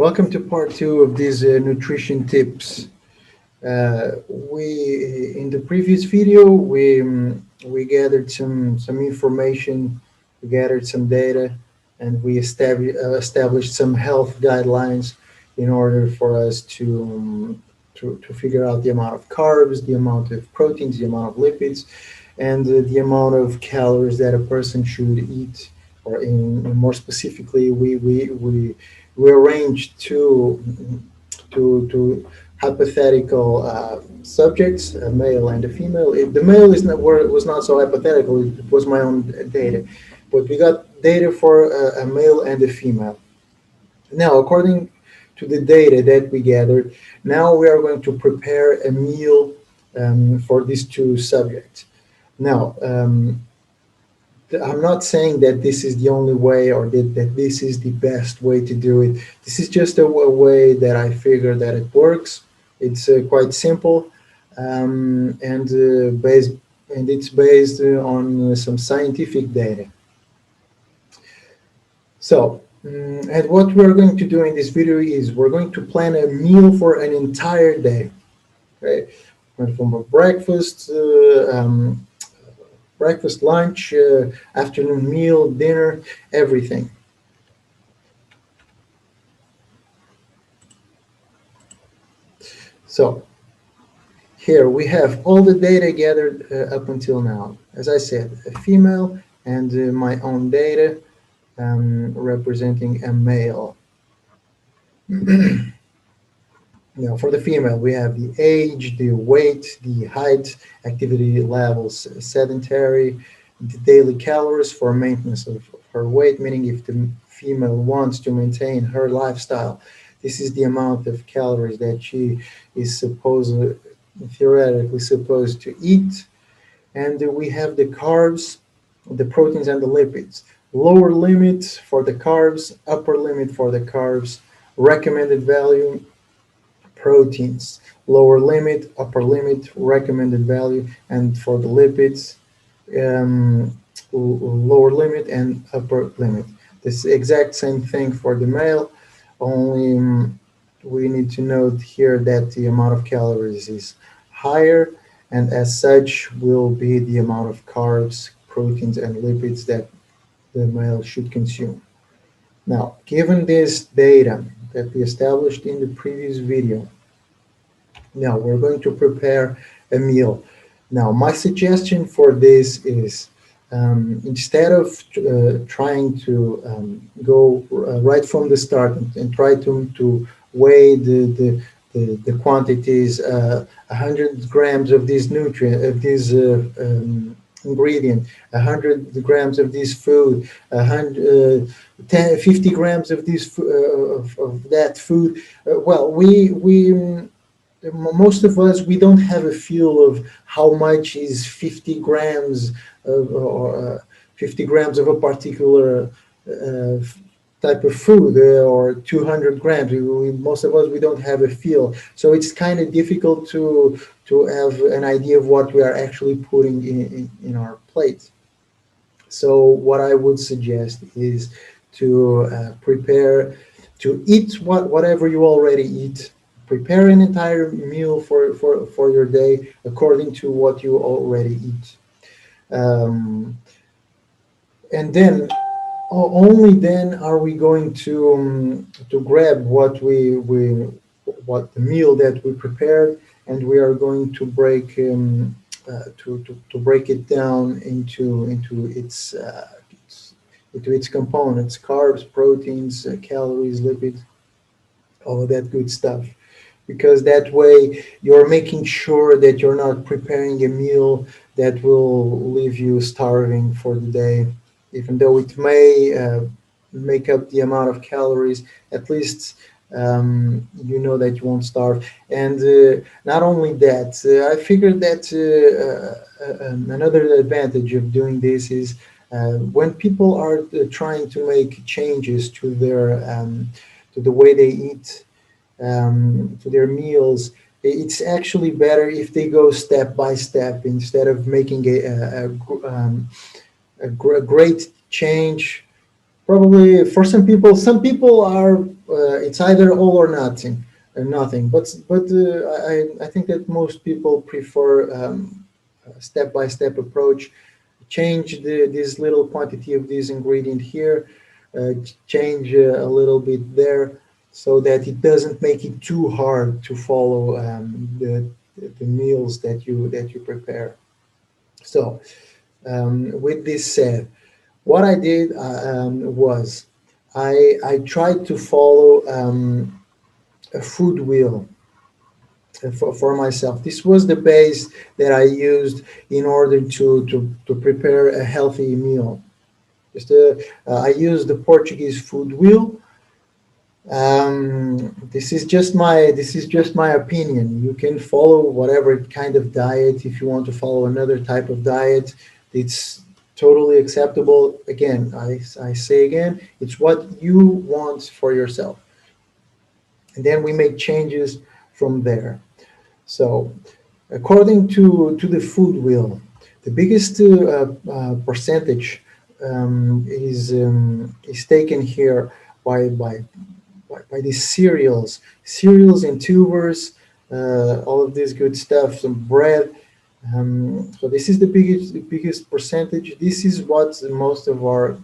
Welcome to part two of these nutrition tips. We in the previous video we gathered some information, we gathered some data, and we established some health guidelines in order for us to figure out the amount of carbs, the amount of proteins, the amount of lipids, and the amount of calories that a person should eat. Or more specifically, we arranged two hypothetical subjects, a male and a female. The male is not, was not so hypothetical; it was my own data, but we got data for a male and a female. Now, according to the data that we gathered, now we are going to prepare a meal for these two subjects. Now, I'm not saying that this is the only way or that this is the best way to do it. This is just a way that I figure that it works. It's quite simple, and it's based on some scientific data. So, and what we're going to do in this video is we're going to plan a meal for an entire day. Okay, from a breakfast, lunch, afternoon meal, dinner, everything. So here we have all the data gathered up until now. As I said, a female and my own data representing a male. Now, for the female, we have the age, the weight, the height, activity levels, sedentary, the daily calories for maintenance of her weight, meaning if the female wants to maintain her lifestyle, this is the amount of calories that she is theoretically supposed to eat. And we have the carbs, the proteins, and the lipids. Lower limit for the carbs, upper limit for the carbs, recommended value, proteins, lower limit, upper limit, recommended value, and for the lipids, lower limit and upper limit. This exact same thing for the male, only we need to note here that the amount of calories is higher, and as such will be the amount of carbs, proteins, and lipids that the male should consume. Now, given this data that we established in the previous video, now we're going to prepare a meal. Now, my suggestion for this is instead of trying to go right from the start and try to weigh the quantities, 100 grams of this nutrient, of this ingredient, 100 grams of this food, 50 grams of this of that food. Well, most of us, we don't have a feel of how much is 50 grams or 50 grams of a particular type of food or 200 grams. Most of us, we don't have a feel. So it's kind of difficult to have an idea of what we are actually putting in our plate. So what I would suggest is to prepare, to eat whatever you already eat. Prepare an entire meal for your day according to what you already eat. And then only then are we going to grab what the meal that we prepared, and we are going to break to break it down into its components: carbs, proteins, calories, lipids, all of that good stuff. Because that way you're making sure that you're not preparing a meal that will leave you starving for the day. Even though it may make up the amount of calories, at least you know that you won't starve. And not only that, I figured that another advantage of doing this is when people are trying to make changes to to the way they eat, to their meals, it's actually better if they go step by step instead of making a great change Probably for some people are it's either all or nothing, or nothing. But I think that most people prefer a step-by-step approach. Change this little quantity of this ingredient here, change a little bit there, so that it doesn't make it too hard to follow the meals that you prepare. So, with this said, what I did was I tried to follow a food wheel for myself. This was the base that I used in order to prepare a healthy meal. I used the Portuguese Food Wheel. This is just my opinion. You can follow whatever kind of diet. If you want to follow another type of diet, it's totally acceptable. Again, I say again, it's what you want for yourself, and then we make changes from there. So, according to the food wheel, the biggest percentage is taken here by by these cereals and tubers, all of this good stuff, some bread. So this is the biggest percentage. This is what most of our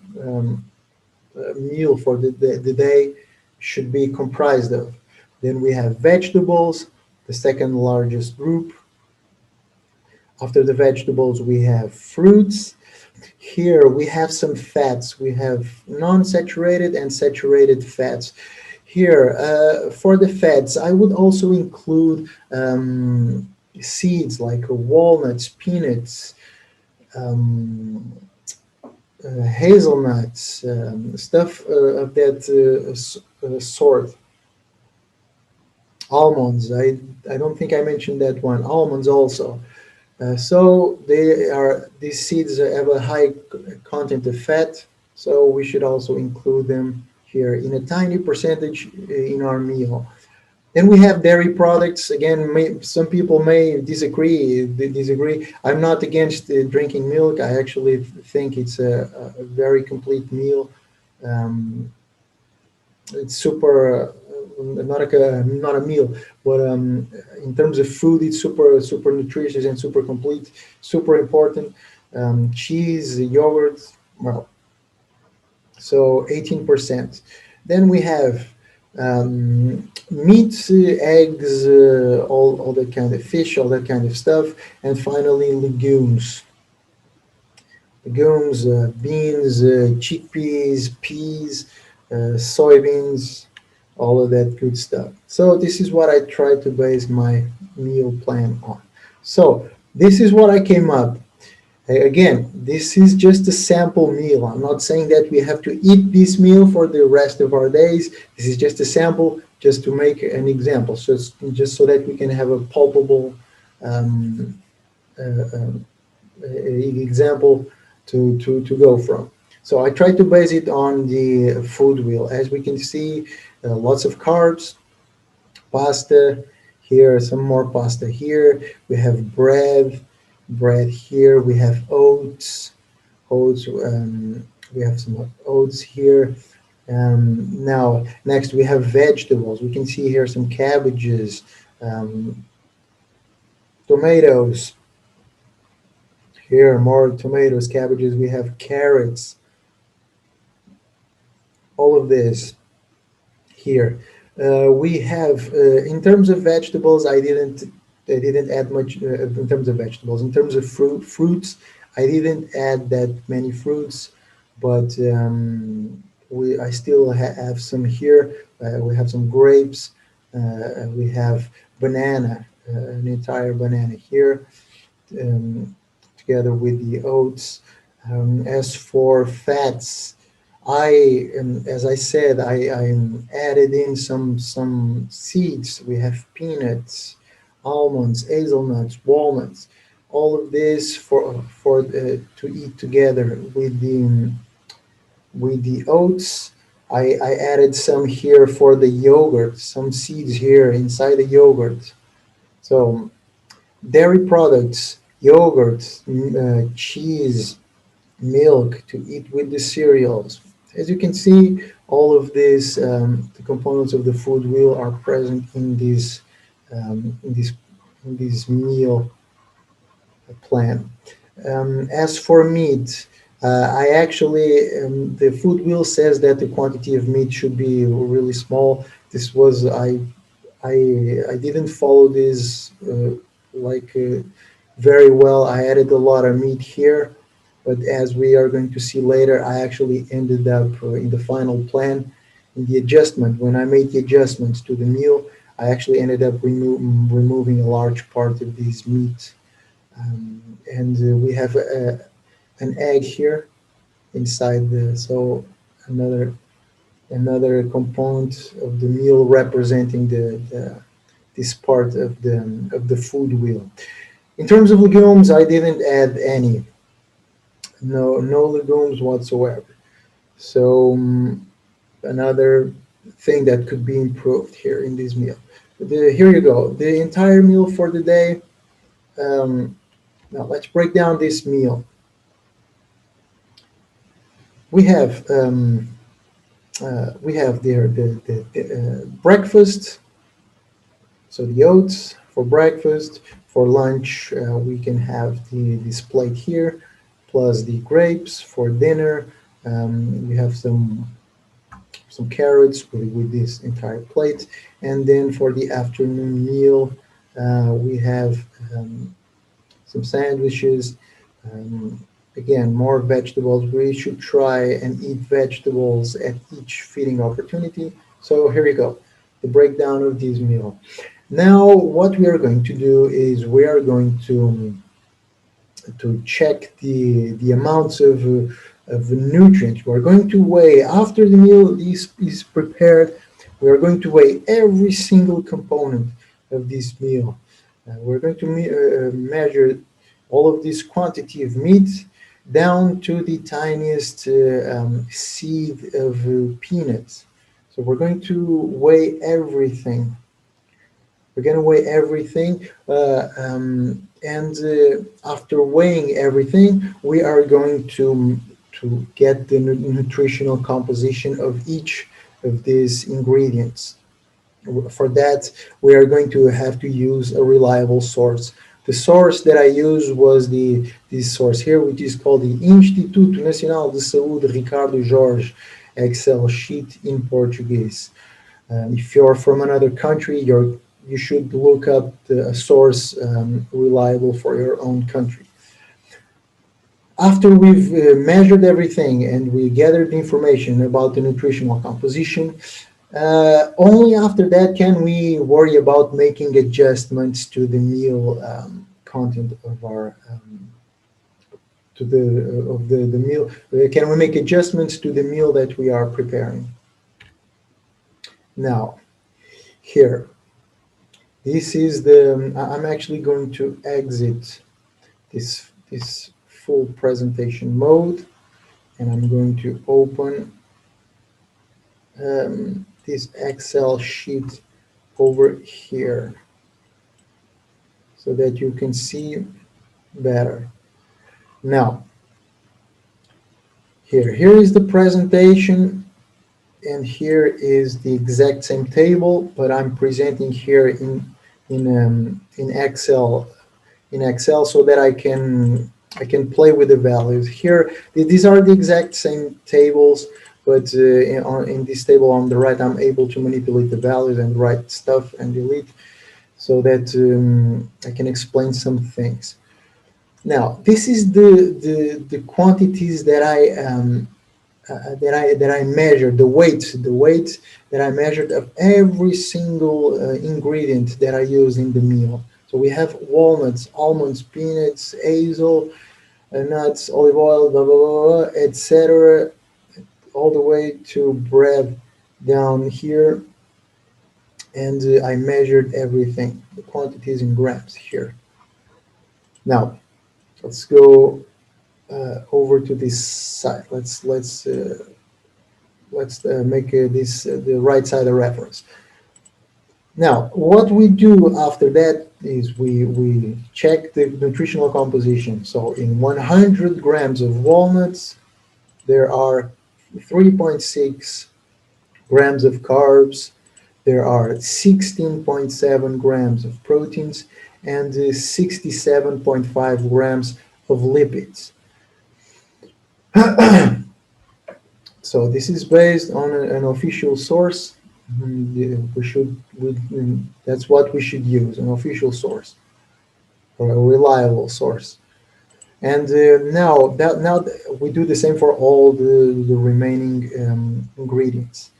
meal for the day should be comprised of. Then we have vegetables, the second largest group. After the vegetables, we have fruits. Here we have some fats. We have non-saturated and saturated fats. Here, for the fats, I would also include seeds like walnuts, peanuts, um, hazelnuts, stuff of that sort. Almonds, I don't think I mentioned that one. Almonds also. So these seeds have a high content of fat, so we should also include them here in a tiny percentage in our meal. Then we have dairy products. Again, some people may disagree. I'm not against drinking milk. I actually think it's a very complete meal. Um, it's super not a meal, but in terms of food, it's super nutritious and super complete, super important. Cheese, yogurt, well, so 18%. Then we have meat, eggs, all that kind of fish, all that kind of stuff, and finally legumes, beans, chickpeas, peas, soybeans, all of that good stuff. So this is what I try to base my meal plan on. So this is what I came up. Again, this is just a sample meal. I'm not saying that we have to eat this meal for the rest of our days. This is just a sample, just to make an example. So it's just so that we can have a palpable um, uh, example to go from. So I try to base it on the food wheel. As we can see, lots of carbs, pasta here, some more pasta here. We have bread here. We have oats. We have some oats here. Now, next we have vegetables. We can see here some cabbages, um, tomatoes. Here, more tomatoes, cabbages. We have carrots. All of this here. We have, in terms of vegetables, I didn't add much in terms of vegetables. In terms of fruits, I didn't add that many fruits, but I still have some here. We have some grapes. We have banana, an entire banana here, um, together with the oats. As for fats, as I said, I added in some seeds. We have peanuts, almonds, hazelnuts, walnuts, all of this for to eat together with the oats. I added some here for the yogurt, some seeds here inside the yogurt. So dairy products, yogurt, cheese, milk to eat with the cereals. As you can see, all of these the components of the food wheel are present in this um, in this in this meal plan. As for meat, I actually the food wheel says that the quantity of meat should be really small. This was I didn't follow this very well. I added a lot of meat here, but as we are going to see later, I actually ended up in the final plan, in the adjustment. When I made the adjustments to the meal, I actually ended up removing a large part of these meat. And we have an egg here inside so another another component of the meal representing this part of the food wheel. In terms of legumes, I didn't add any, no legumes whatsoever. So another thing that could be improved here in this meal. Here you go, the entire meal for the day. Um, Now let's break down this meal. We have there the breakfast, so the oats for breakfast. For lunch, we can have this plate here, plus the grapes. For dinner, we have some carrots with this entire plate, and then for the afternoon meal, we have some sandwiches. Um, Again, more vegetables. We should try and eat vegetables at each feeding opportunity. So here we go, the breakdown of this meal. Now, what we are going to do is we are going to check the amounts of nutrients. We're going to weigh, after the meal is prepared, we are going to weigh every single component of this meal. We're going to measure all of this quantity of meat down to the tiniest seed of peanuts. So we're going to weigh everything. We're going to weigh everything, and after weighing everything, we are going to get the nutritional composition of each of these ingredients. For that, we are going to have to use a reliable source. The source that I used was this source here, which is called the Instituto Nacional de Saúde Ricardo Jorge Excel sheet in Portuguese. If you're from another country, you should look up a source reliable for your own country. After we've measured everything and we gathered information about the nutritional composition, only after that can we worry about making adjustments to the meal content of our to the of the meal. Can we make adjustments to the meal that we are preparing? Now, here, this is the. I'm actually going to exit this full presentation mode, and I'm going to open this Excel sheet over here so that you can see better. Now, here is the presentation, and here is the exact same table, but I'm presenting here in Excel so that I can play with the values. Here, these are the exact same tables, but in this table on the right, I'm able to manipulate the values and write stuff and delete so that I can explain some things. Now, this is the quantities that I measured, the weight that I measured of every single ingredient that I use in the meal. So we have walnuts, almonds, peanuts, hazel, nuts, olive oil, blah blah blah, etc., all the way to bread down here, and I measured everything, the quantities in grams here. Now, let's go over to this side. Let's make this the right side of reference. Now, what we do after that is we check the nutritional composition. So in 100 grams of walnuts, there are 3.6 grams of carbs, there are 16.7 grams of proteins, and 67.5 grams of lipids. So this is based on an official source. That's what we should use, an official source or a reliable source. And now we do the same for all the remaining ingredients.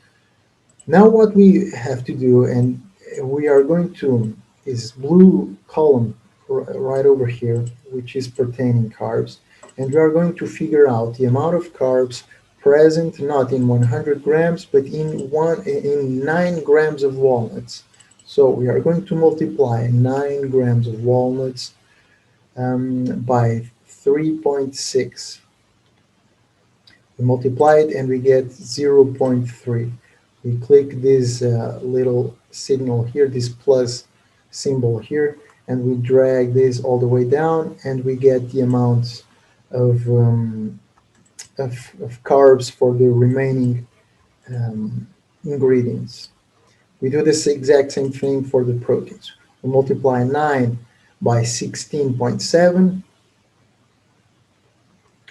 Now what we have to do, and we are going to, is blue column right over here, which is pertaining carbs, and we are going to figure out the amount of carbs present not in 100 grams but in 9 grams of walnuts. So we are going to multiply 9 grams of walnuts by 3.6. We multiply it and we get 0.3. We click this little signal here, this plus symbol here, and we drag this all the way down, and we get the amount of, um, of carbs for the remaining ingredients. We do this exact same thing for the proteins. We multiply 9 by 16.7,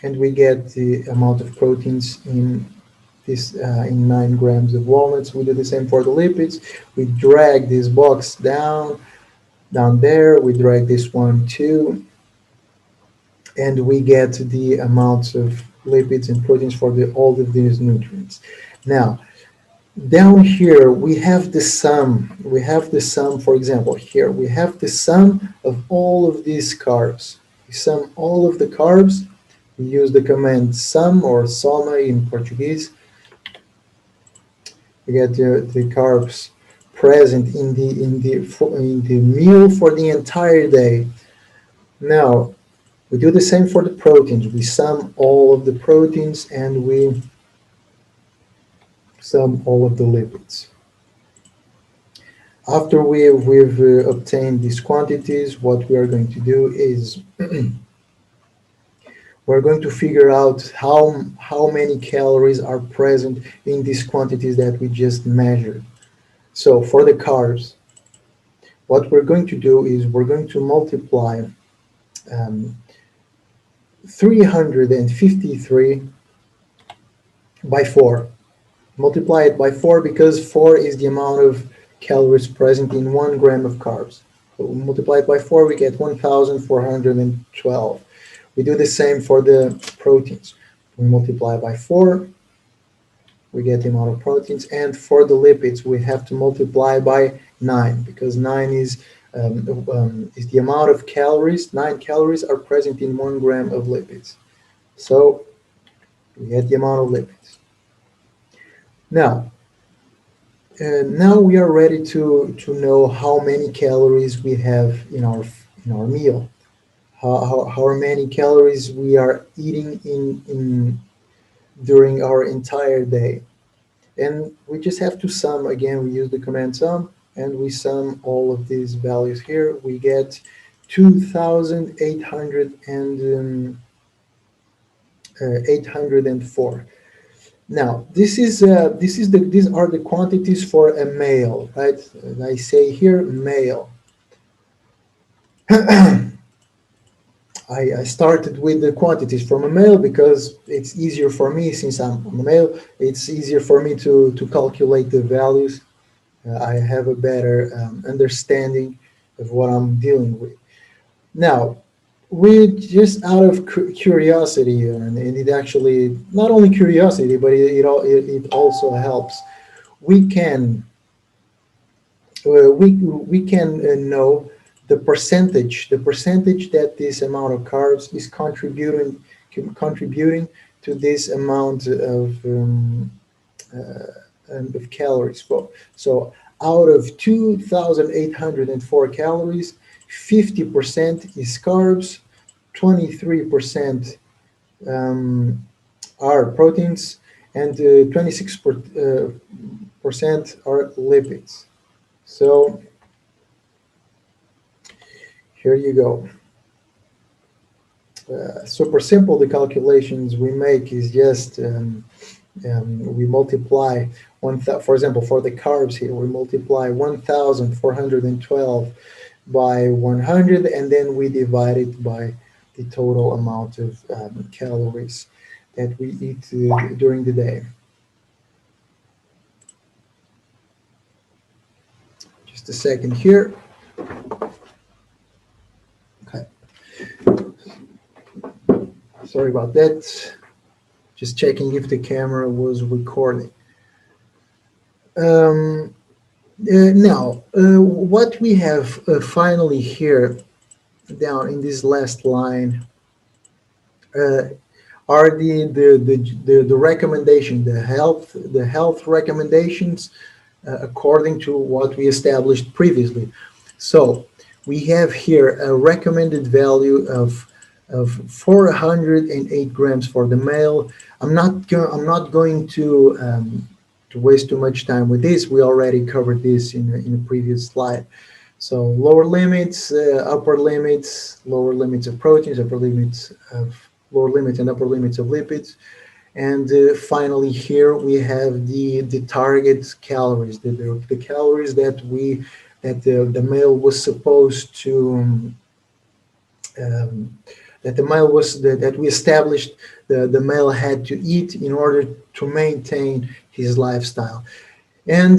and we get the amount of proteins in 9 grams of walnuts. We do the same for the lipids. We drag this box down there. We drag this one too, and we get the amounts of lipids and proteins for all of these nutrients. Now, down here we have the sum. We have the sum. For example, here we have the sum of all of these carbs. We sum all of the carbs. We use the command sum or soma in Portuguese. We get the carbs present in the meal for the entire day. Now we do the same for the proteins. We sum all of the proteins and we sum all of the lipids. After we've obtained these quantities, what we are going to do is we're going to figure out how many calories are present in these quantities that we just measured. So for the carbs, what we're going to do is we're going to multiply 353 by 4. Multiply it by 4 because 4 is the amount of calories present in 1 gram of carbs. So we multiply it by 4, we get 1,412. We do the same for the proteins. We multiply by 4, we get the amount of proteins, and for the lipids we have to multiply by 9 because 9 is the amount of calories. 9 calories are present in 1 gram of lipids. So we get the amount of lipids. Now we are ready to know how many calories we have in our meal. How many calories we are eating in during our entire day. And we just have to sum. Again, we use the command sum, and we sum all of these values here. We get 804. Now, these are the quantities for a male, right? I say here male. I started with the quantities from a male because it's easier for me since I'm a male. It's easier for me to calculate the values. I have a better understanding of what I'm dealing with. Now, we just out of curiosity, and it actually not only curiosity, but it also helps. We can we can know the percentage that this amount of carbs is contributing to this amount of calories. So out of 2,804 calories, 50% is carbs, 23% are proteins, and 26% are lipids. So here you go. Super simple. The calculations we make is just We multiply for example, for the carbs here, we multiply 1,412 by 100, and then we divide it by the total amount of calories that we eat during the day. Just a second here. Okay. Sorry about that. Just checking if the camera was recording. Now, what we have finally here down in this last line uh, are the recommendation, the health recommendations according to what we established previously. So we have here a recommended value of 408 grams for the male. I'm not going to waste too much time with this. We already covered this in a previous slide. So lower limits, lower limits of proteins, lower limits and upper limits of lipids. And finally, here we have the target calories, the calories that the male was supposed to that the male was that we established the male had to eat in order to maintain his lifestyle. And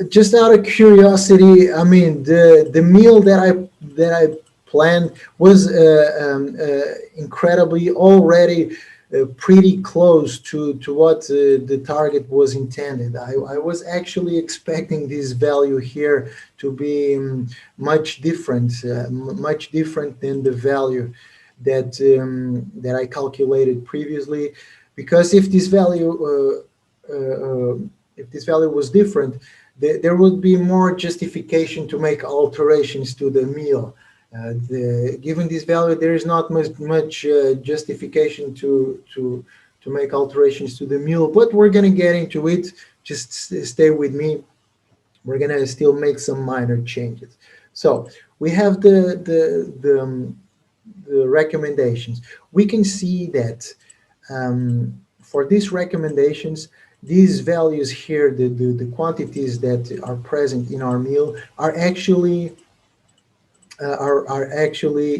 just out of curiosity, I mean, the meal that I planned was incredibly already pretty close to what the target was intended. I was actually expecting this value here to be much different than the value that I calculated previously, because if this value was different, there would be more justification to make alterations to the meal. Given this value, there is not much justification to make alterations to the meal, but we're going to get into it. Just stay with me. We're going to still make some minor changes. So we have the recommendations. We can see that for these recommendations, these values here, the quantities that are present in our meal are actually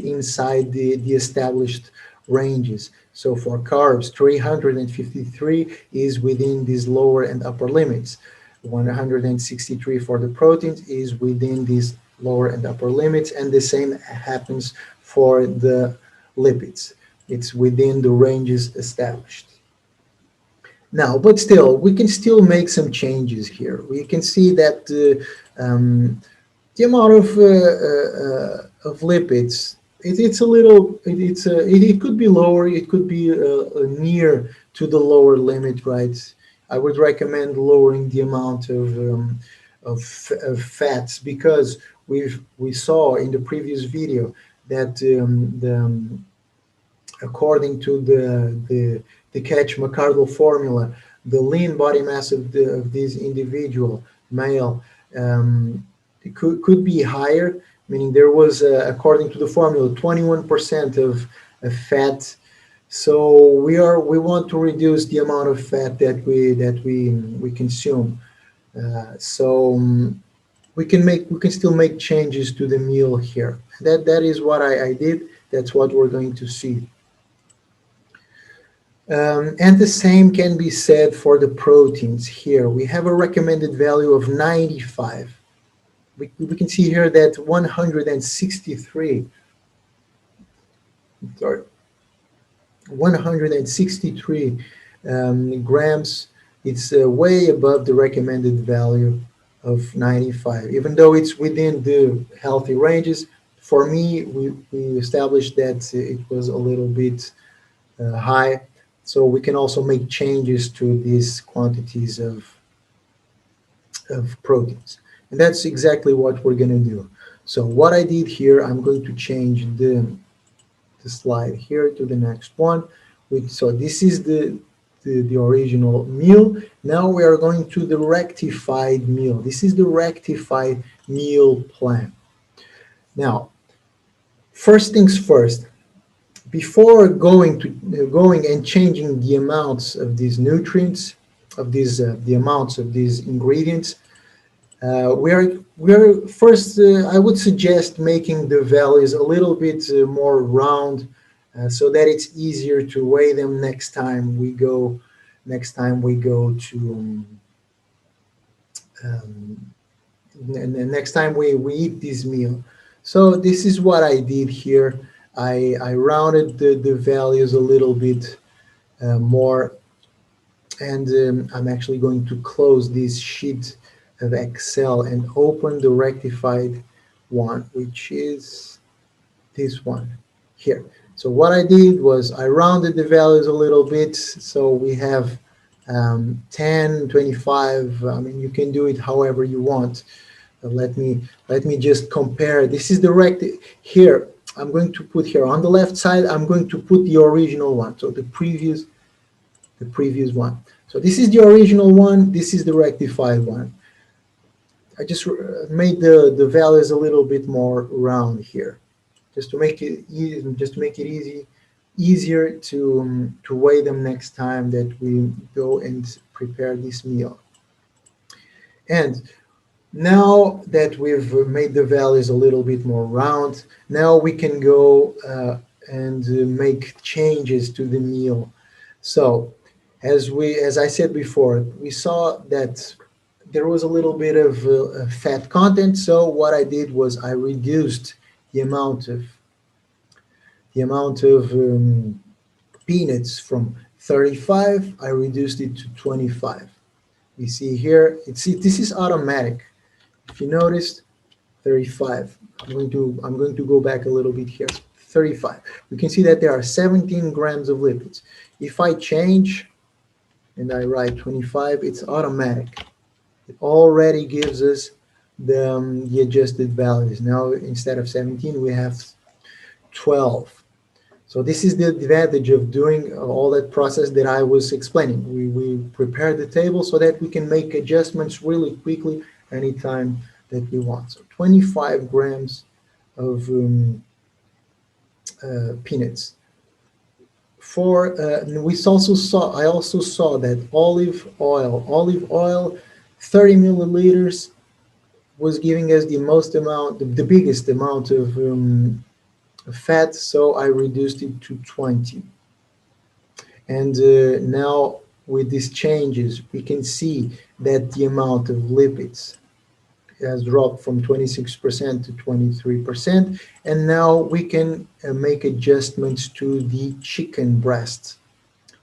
inside the established ranges. So for carbs, 353 is within these lower and upper limits. 163 for the proteins is within these lower and upper limits, and the same happens for the lipids. It's within the ranges established. Now, but still, we can still make some changes here. We can see that the amount of lipids, it could be lower, it could be near to the lower limit, right? I would recommend lowering the amount of fats, because we saw in the previous video that according to the Catch-McCardle formula, the lean body mass of this individual male it could be higher, meaning there was, according to the formula, 21% of fat. So we want to reduce the amount of fat that we consume. So we can still make changes to the meal here. That is what I did. That's what we're going to see. And the same can be said for the proteins here. We have a recommended value of 95. We can see here that 163 grams, it's way above the recommended value of 95, even though it's within the healthy ranges. For me, we established that it was a little bit high, so we can also make changes to these quantities of proteins. And that's exactly what we're going to do. So what I did here, I'm going to change the slide here to the next one. So this is the original meal. Now we are going to the rectified meal. This is the rectified meal plan. Now, first things first, before going and changing the amounts of these nutrients, of these the amounts of these ingredients, we are first. I would suggest making the values a little bit more round, so that it's easier to weigh them next time we go. Next time we go to um, next time we eat this meal. So this is what I did here. I rounded the values a little bit more, and I'm actually going to close this sheet of Excel and open the rectified one, which is this one here. So what I did was I rounded the values a little bit. So we have 10, 25. I mean, you can do it however you want. Let me just compare. This is the here. I'm going to put here on the left side. I'm going to put the original one. So the previous one. So this is the original one. This is the rectified one. I just made the values a little bit more round here, just to make it easy, just to make it easier to weigh them next time that we go and prepare this meal. And now that we've made the values a little bit more round, now we can go and make changes to the meal. So, as I said before, we saw that there was a little bit of fat content. So what I did was I reduced the amount of peanuts from 35. I reduced it to 25. You see here, this is automatic. If you noticed, 35. I'm going to go back a little bit here. 35. We can see that there are 17 grams of lipids. If I change and I write 25, it's automatic. It already gives us the adjusted values. Now instead of 17, we have 12. So this is the advantage of doing all that process that I was explaining. We prepare the table so that we can make adjustments really quickly anytime that we want. So 25 grams of peanuts. I also saw that olive oil, 30 milliliters was giving us the biggest amount of fat, so I reduced it to 20. And now with these changes, we can see that the amount of lipids has dropped from 26% to 23%. And now we can make adjustments to the chicken breast.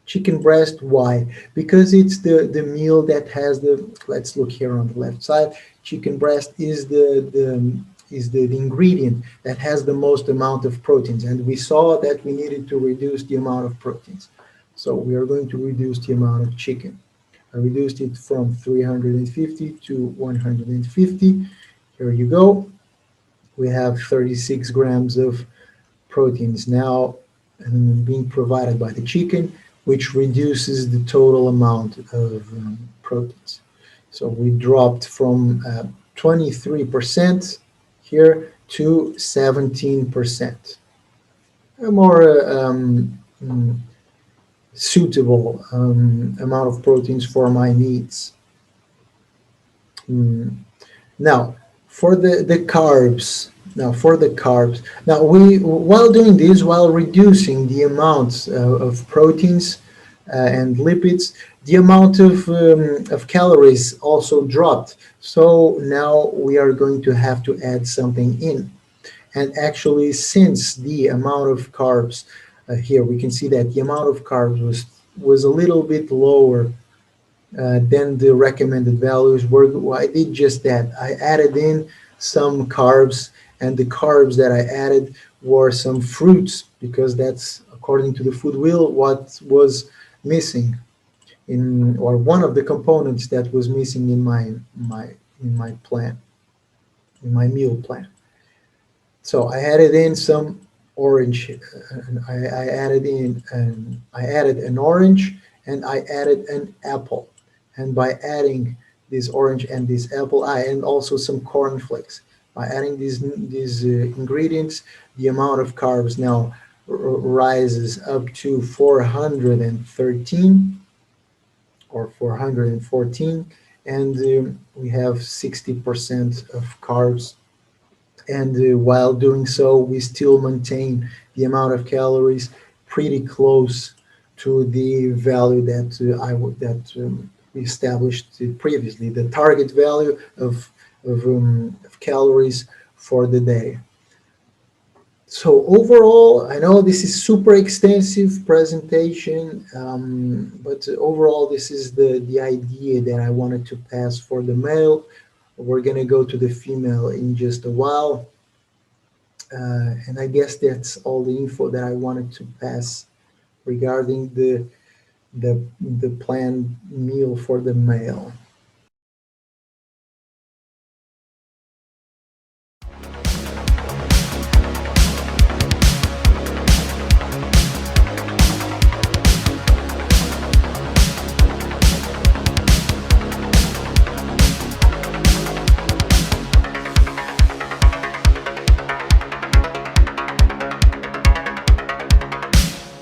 Chicken breast, why? Because it's the meal that has let's look here on the left side. Chicken breast is the ingredient that has the most amount of proteins. And we saw that we needed to reduce the amount of proteins. So we are going to reduce the amount of chicken. I reduced it from 350 to 150. Here you go. We have 36 grams of proteins now being provided by the chicken, which reduces the total amount of proteins. So we dropped from 23% here to 17%. A more suitable amount of proteins for my needs. Now, for the carbs. Now we while doing this, while reducing the amounts of proteins and lipids, the amount of calories also dropped. So now we are going to have to add something in. And actually, since the amount of carbs here, we can see that the amount of carbs was a little bit lower than the recommended values were. I did just that. I added in some carbs, and the carbs that I added were some fruits, because that's, according to the food wheel, what was missing or one of the components that was missing in my plan, in my meal plan. So I added in some orange. I added an orange, and I added an apple. And by adding this orange and this apple, and also some cornflakes. By adding these ingredients, the amount of carbs now rises up to 413 or 414, and we have 60% of carbs. And while doing so, we still maintain the amount of calories pretty close to the value that we established previously, the target value of calories for the day. So overall, I know this is super extensive presentation, but overall, this is the idea that I wanted to pass for the male. We're gonna go to the female in just a while, and I guess that's all the info that I wanted to pass regarding the planned meal for the male.